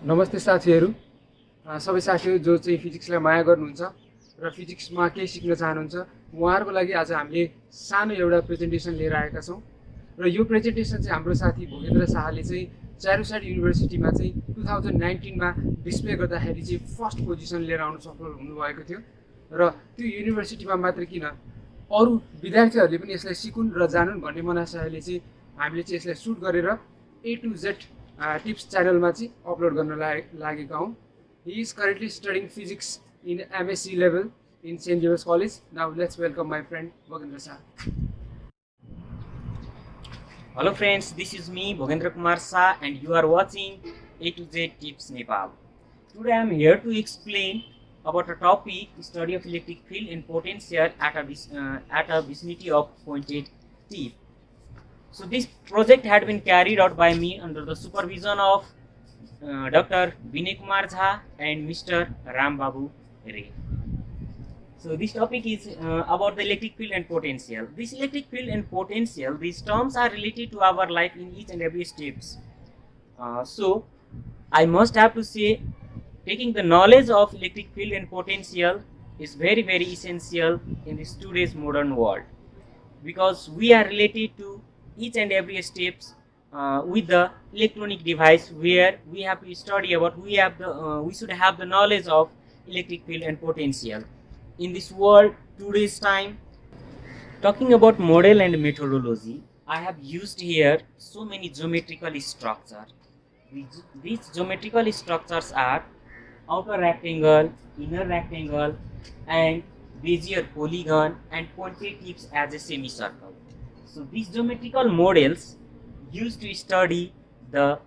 नमस्ते साथीहरू। सबै साथीहरू जो चाहिँ फिजिक्सलाई माया गर्नुहुन्छ र फिजिक्समा केही सिक्न चाहनुहुन्छ, उहाँहरूको लागि आज हामीले सानो एउटा प्रेजेन्टेसन लिएर आएका छौँ। र यो प्रेजेन्टेसन चाहिँ हाम्रो साथी भोगेन्द्र शाहले चाहिँ चारुसाइड युनिभर्सिटीमा चाहिँ 2019मा डिस्प्ले गर्दाखेरि चाहिँ फर्स्ट पोजिसन लिएर आउन सफल हुनुभएको थियो। र त्यो युनिभर्सिटीमा मात्र किन, अरू विद्यार्थीहरूले पनि यसलाई सिकुन् र जानुन् भन्ने मनासायले चाहिँ हामीले चाहिँ यसलाई सुट गरेर A to Z टिप्स च्यानलमा चाहिँ अपलोड गर्न लागेका हौँ। He is currently studying physics in MSc level in Saint James college. Now let's welcome my friend Bhogendra Shah. Hello friends, this is me Bhogendra Kumar Shah and you are watching A to Z Tips Nepal. Today I am here to explain about a topic, study of electric field and potential at a vicinity of pointed tip. So this project had been carried out by me under the supervision of Dr. Vinay Kumar Jha and Mr. Ram Babu Ray. So this topic is about the electric field and potential. This electric field and potential, these terms are related to our life in each and every steps. So I must have to say, taking the knowledge of electric field and potential is very essential in this today's modern world, because we are related to each and every steps with the electronic device, where we have to study about, we should have the knowledge of electric field and potential. In this world, today's time, talking about model and methodology, I have used here so many geometrical structures. These geometrical structures are outer rectangle, inner rectangle, and Bezier polygon, and pointed tips as a semicircle. So these geometrical models used to study the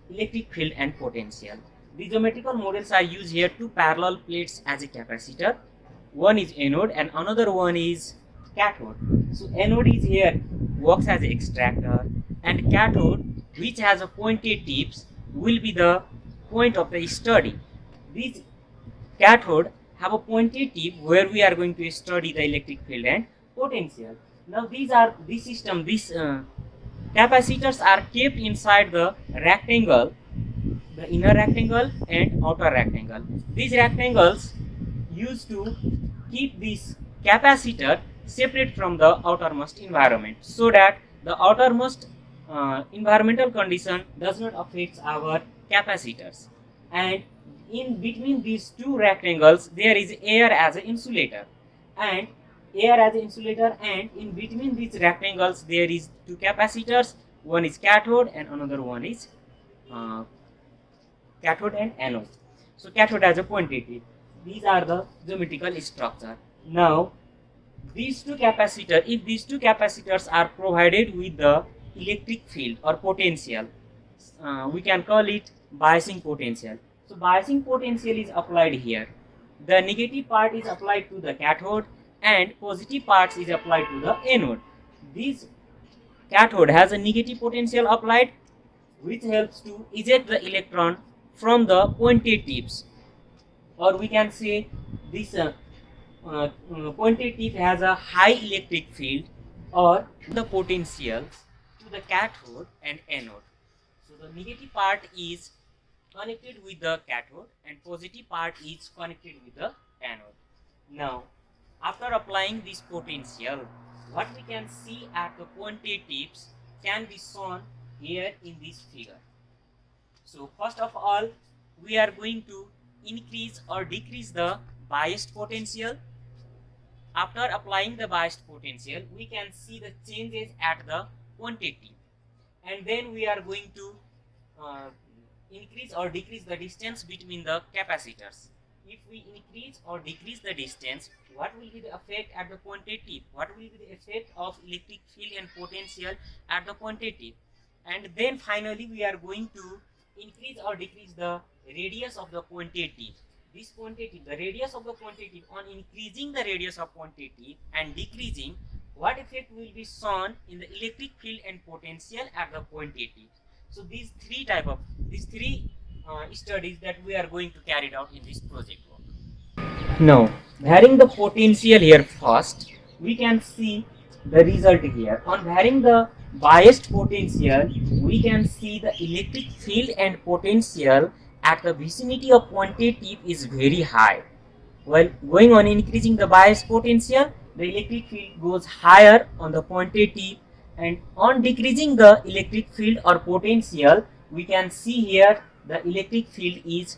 electric field and potential. The geometrical models are used here. Two parallel plates as a capacitor. One is anode and another one is cathode. So anode is here, works as an extractor, and cathode, which has a pointed tips, will be the point of the study. These cathode have a pointed tip where we are going to study the electric field and potential. Now these capacitors are kept inside the rectangle, the inner rectangle and outer rectangle. These rectangles used to keep this capacitor separate from the outermost environment, so that the outermost environmental condition does not affect our capacitors. And in between these two rectangles there is air as an insulator, and in between these rectangles there is two capacitors. One is cathode and another one is cathode and anode. So cathode has a pointed tip. These are the geometrical structure. Now these two capacitors, if these two capacitors are provided with the electric field or potential, we can call it biasing potential. So biasing potential is applied here. The negative part is applied to the cathode and positive parts is applied to the anode. This cathode has a negative potential applied, which helps to eject the electron from the pointed tips, or we can say this pointed tip has a high electric field or the potentials to the cathode and anode. So the negative part is connected with the cathode and positive part is connected with the anode. Now after applying this potential, what we can see at the pointed tips can be shown here in this figure. So first of all, we are going to increase or decrease the biased potential. After applying the biased potential, we can see the changes at the pointed tip, and then we are going to increase or decrease the distance between the capacitors. If we increase or decrease the distance, what will be the effect at the pointed tip? What will be the effect of electric field and potential at the pointed tip? And then finally we are going to increase or decrease the radius of the pointed tip. This pointed tip, the radius of the pointed tip, on increasing the radius of pointed tip and decreasing, what effect will be shown in the electric field and potential at the pointed tip? So these three studies that we are going to carry out in this project work. Now varying the potential here first, we can see the result here. On varying the biased potential, we can see the electric field and potential at the vicinity of pointed tip is very high. While going on increasing the bias potential, the electric field goes higher on the pointed tip, and on decreasing the electric field or potential, we can see here the electric field is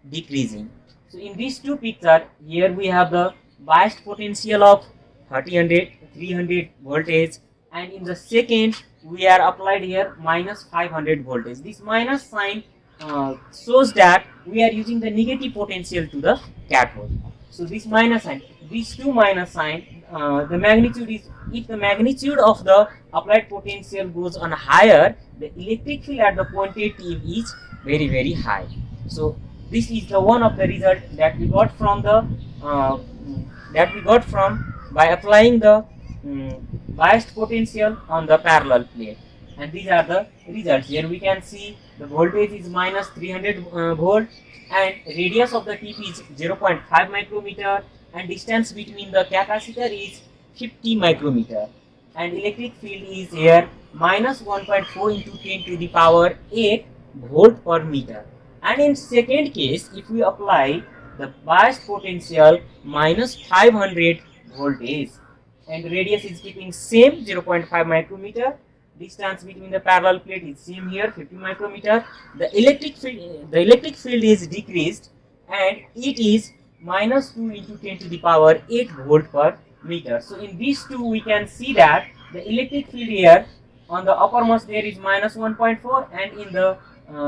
decreasing. So in these two pictures, here we have the biased potential of 300 voltage, and in the second we are applied here minus 500 voltage. This minus sign shows that we are using the negative potential to the cathode. So this minus sign, these two minus sign, the magnitude is, if the magnitude of the applied potential goes on higher, the electric field at the pointed tip is very high. So this is the one of the result that we got from the by applying the biased potential on the parallel plate. And these are the results. Here we can see the voltage is minus 300 volt, and radius of the tip is 0.5 micrometer, and distance between the capacitor is 50 micrometer, and electric field is here minus 1.4 into 10 to the power 8 volt per meter. And in second case, if we apply the biased potential minus 500 voltage, and radius is keeping same 0.5 micrometer, distance between the parallel plate is same here 50 micrometer, the electric field is decreased, and it is minus 2 into 10 to the power 8 volt per meter. So in these two we can see that the electric field here on the uppermost there is minus 1.4, and in the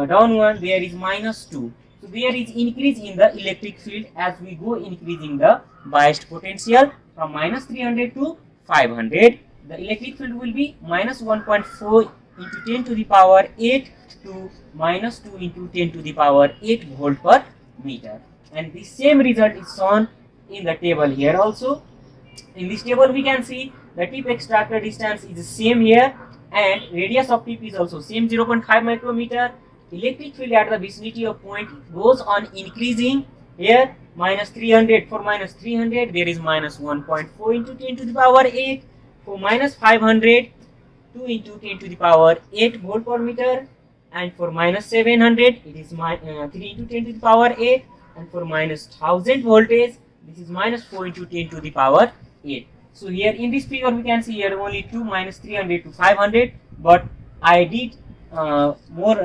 down one there is minus 2. So there is increase in the electric field as we go increasing the biased potential from minus 300 to 500. The electric field will be minus 1.4 into 10 to the power 8 to minus 2 into 10 to the power 8 volt per meter. And the same result is shown in the table here also. In this table we can see the tip extractor distance is the same here, and radius of tip is also same 0.5 micrometer. Electric field at the vicinity of point goes on increasing. Here minus 300, for minus 300 there is minus 1.4 into 10 to the power 8. For minus 500, 2 into 10 to the power 8 volt per meter, and for minus 700 it is 3 into 10 to the power 8, and for minus 1000 voltage this is minus 4 into 10 to the power 8. So here in this figure we can see here only 2 minus 300 to 500, but I did more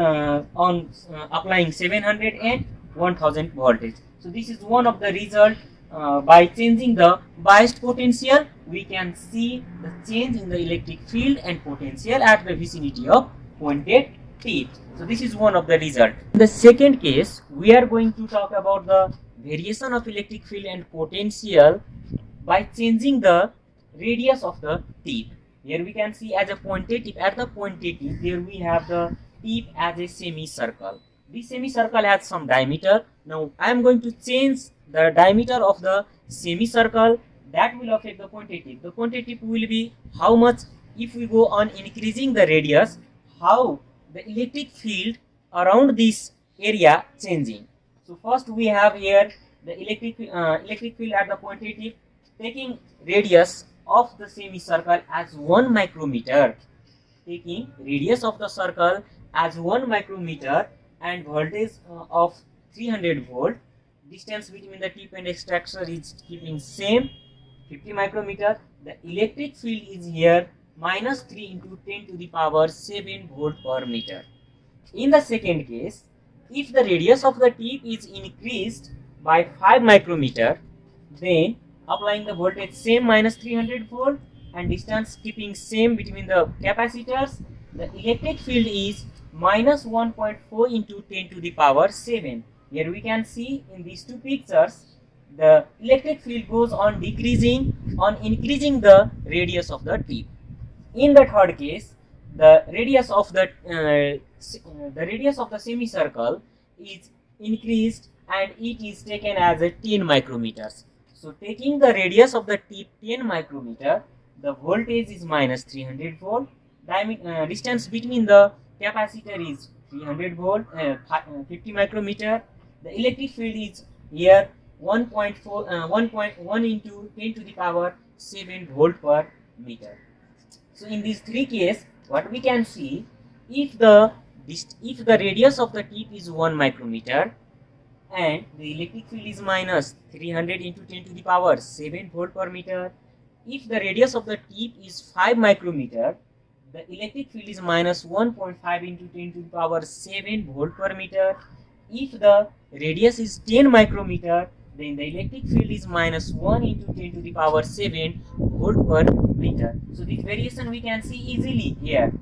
on applying 700 and 1000 voltage. So this is one of the result. By changing the biased potential, we can see the change in the electric field and potential at the vicinity of pointed tip. So this is one of the result. In the second case, we are going to talk about the variation of electric field and potential by changing the radius of the tip. Here we can see as a pointed tip, at the pointed tip there we have the tip as a semicircle. This semicircle has some diameter. Now I am going to change the diameter of the semicircle. That will affect the pointed tip. The pointed tip will be how much, if we go on increasing the radius, how the electric field around this area changing. So first we have here the electric field at the pointed tip, taking radius of the semicircle as 1 micrometer, taking radius of the circle as 1 micrometer, and voltage of 300 volt. Distance between the tip and extractor is keeping same 50 micrometer. The electric field is here minus 3 into 10 to the power 7 volt per meter. In the second case, if the radius of the tip is increased by 5 micrometer, then applying the voltage same minus 300 volt and distance keeping same between the capacitors, the electric field is minus 1.4 into 10 to the power 7. Here we can see in these two pictures the electric field goes on decreasing on increasing the radius of the tip. In the third case, the radius of the semicircle is increased and it is taken as a 10 micrometers. So taking the radius of the tip 10 micrometer, the voltage is minus 300 volt. Distance between the capacitor is 300 volt, 50 micrometer. The electric field is here 1.1 into 10 to the power 7 volt per meter. So in these three cases, what we can see, if the radius of the tip is 1 micrometer, and the electric field is minus 300 into 10 to the power 7 volt per meter. If the radius of the tip is 5 micrometer, the electric field is minus 1.5 into 10 to the power 7 volt per meter. If the radius is 10 micrometer, then the electric field is minus 1 into 10 to the power 7 volt per meter. So this variation we can see easily here.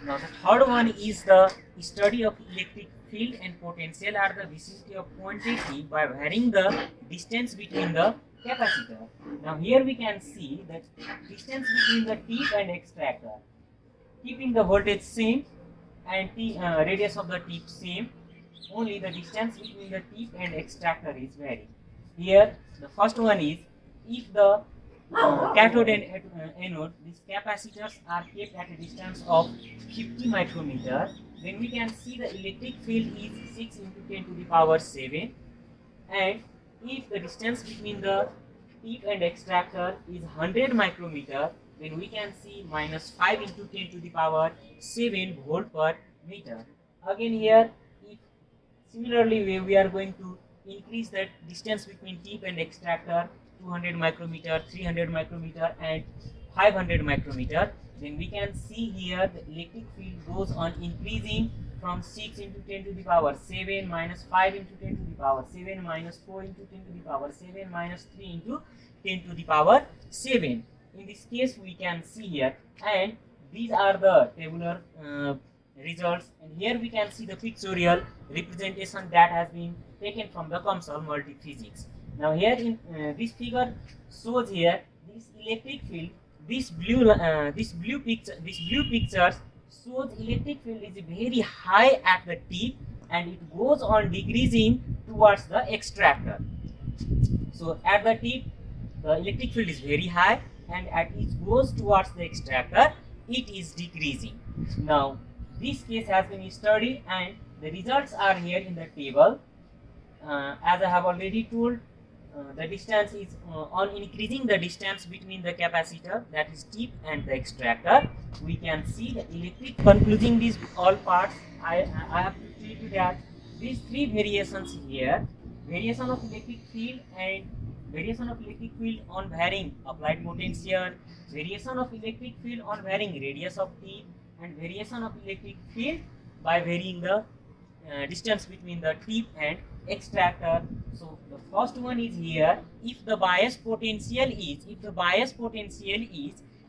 Now the third one is the study of electric field and potential at the vicinity of point A by varying the distance between the capacitor. Now here we can see that distance between the tip and extractor, keeping the voltage same and radius of the tip same, only the distance between the tip and extractor is varying. Here the first one is, if the cathode and anode, these capacitors are kept at a distance of 50 micrometer, then we can see the electric field is 6 into 10 to the power 7, and if the distance between the tip and extractor is 100 micrometer, then we can see minus 5 into 10 to the power 7 volt per meter. Again here, if similarly we are going to increase the distance between tip and extractor 200 micrometer, 300 micrometer and 500 micrometer, then we can see here the electric field goes on increasing from 6 into 10 to the power 7 minus 5 into 10 to the power 7 minus 4 into 10 to the power 7 minus 3 into 10 to the power 7. In this case we can see here, and these are the tabular results, and here we can see the pictorial representation that has been taken from the COMSOL Multiphysics. Now here in this figure shows here this electric field. This blue picture shows electric field is very high at the tip and it goes on decreasing towards the extractor. So at the tip the electric field is very high, and as it goes towards the extractor it is decreasing. Now this case has been studied and the results are here in the table. As I have already told, the distance is on increasing the distance between the capacitor, that is tip, and the extractor, we can see the electric. Concluding these all parts, I have to tell you that these three variations here, variation of electric field and variation of electric field on varying applied potential, variation of electric field on varying radius of tip, and variation of electric field by varying the distance between the tip and extractor. So the first one is here, if the bias potential is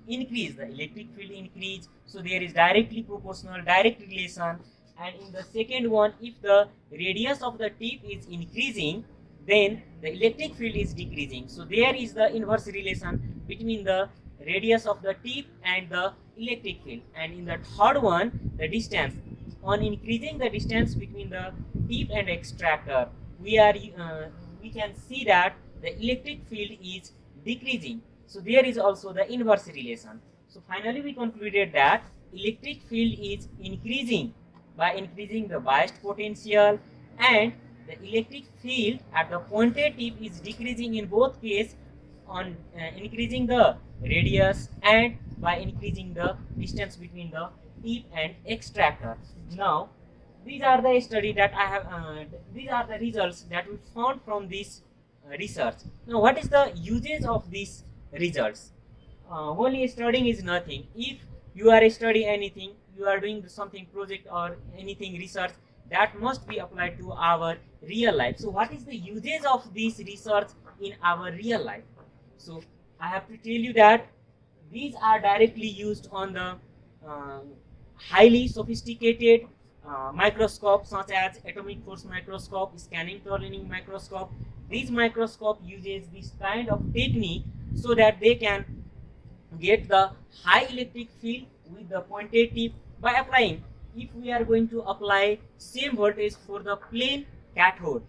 increase, the electric field increase, so there is directly proportional direct relation. And in the second one, if the radius of the tip is increasing, then the electric field is decreasing, so there is the inverse relation between the radius of the tip and the electric field. And in the third one, the distance, on increasing the distance between the tip and extractor, we can see that the electric field is decreasing, so there is also the inverse relation. So finally we concluded that electric field is increasing by increasing the biased potential, and the electric field at the pointed tip is decreasing in both cases on increasing the radius and by increasing the distance between the tip and extractor. Now these are the study that I have these are the results that we found from this research. Now what is the usage of these results? Only studying is nothing. If you are studying anything, you are doing something project or anything research, that must be applied to our real life. So what is the usage of this research in our real life? So I have to tell you that these are directly used on the highly sophisticated microscope such as atomic force microscope, scanning tunneling microscope. These microscope uses this kind of technique so that they can get the high electric field with the pointed tip by applying. If we are going to apply same voltage for the plain cathode,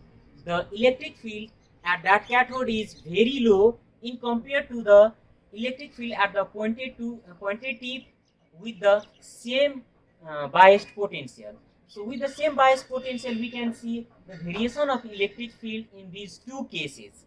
the electric field at that cathode is very low in compared to the electric field at the pointed tip with the same biased potential. So with the same biased potential, we can see the variation of electric field in these two cases.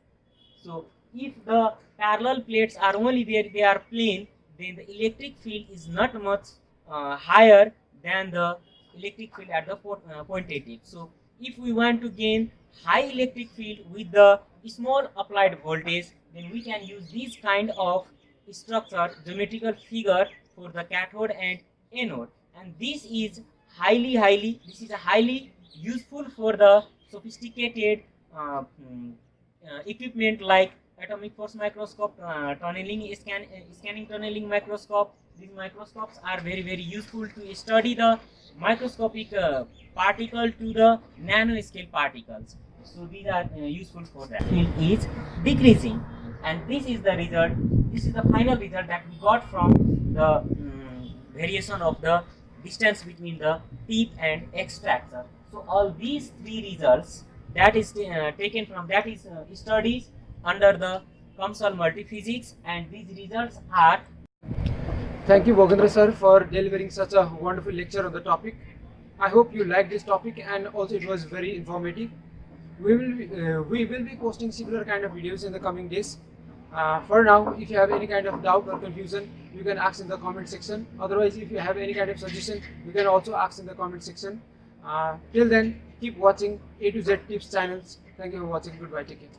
So if the parallel plates are only there, they are plain, then the electric field is not much higher than the electric field at the pointed tip. So if we want to gain high electric field with the small applied voltage, then we can use this kind of structure, geometrical figure for the cathode and anode. And this is highly useful for the sophisticated equipment like atomic force microscope, scanning tunneling microscope. These microscopes are very useful to study the microscopic particle to the nanoscale particles. So these are useful for that. Field is decreasing, and this is the result. This is the final result that we got from the variation of the distance between the tip and extractor. So all these three results that is taken from that is studies under the COMSOL multiphysics, and these results are. Thank you, Bhogendra sir, for delivering such a wonderful lecture on the topic. I hope you liked this topic, and also it was very informative. We will be posting similar kind of videos in the coming days. For now, if you have any kind of doubt or confusion, you can ask in the comment section. Otherwise, if you have any kind of suggestion, you can also ask in the comment section. Till then, keep watching A to Z Tips channels. Thank you for watching. Goodbye. Take care.